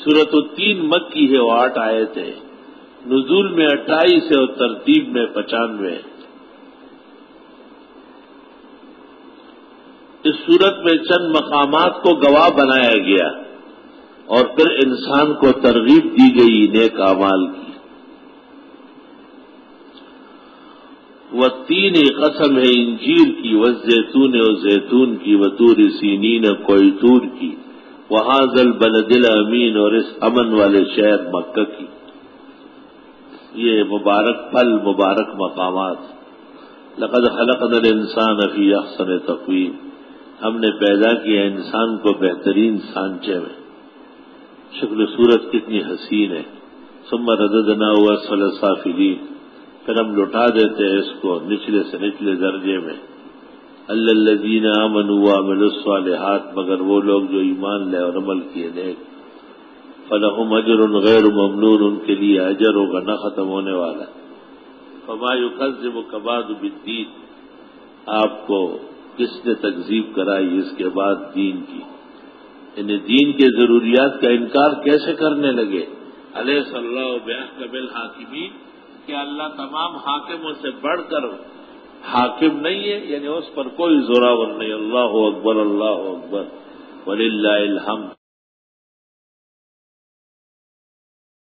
سورۃ التین مکی ہے، وہ 8 آیت ہے، نزول میں 28 ہے اور ترتیب میں 95 ہے۔ اس سورت میں چند مقامات کو گواہ بنایا گیا اور پھر انسان کو ترغیب دی گئی نیک اعمال کی۔ والتین قسم ہے انجیر کی، والزیتون و زیتون کی، وطور سینین کوئی طور کی، وہذا البلد الامین اور اس امن والے شہر مکہ کی۔ یہ مبارک پھل، مبارک مقامات۔ لقد خلقنا الانسان فی احسن تقویم، ہم نے پیدا کیا انسان کو بہترین سانچے میں۔ شکل صورت کتنی حسین ہے۔ ثم رددناہ اسفل سافلین، پھر ہم لوٹا دیتے ہیں اس کو نچلے سے نچلے درجے میں۔ الذین آمنوا وعملوا الصالحات، مگر وہ لوگ جو ایمان لے اور عمل کیے نیک۔ فلہم اجر غیر ممنون، ان کے لیے اجر ہوگا نہ ختم ہونے والا۔ فما یکذبک بعد بالدین، آپ کو کس نے تکذیب کرائی اس کے بعد دین کی؟ یعنی دین کے ضروریات کا انکار کیسے کرنے لگے؟ الیس اللہ باحکم الحاکمین، کہ اللہ تمام حاکموں سے بڑھ کر حاکم نہیں ہے، یعنی اس پر کوئی زوراور نہیں۔ اللہ اکبر، اللہ اکبر، وللہ الحمد۔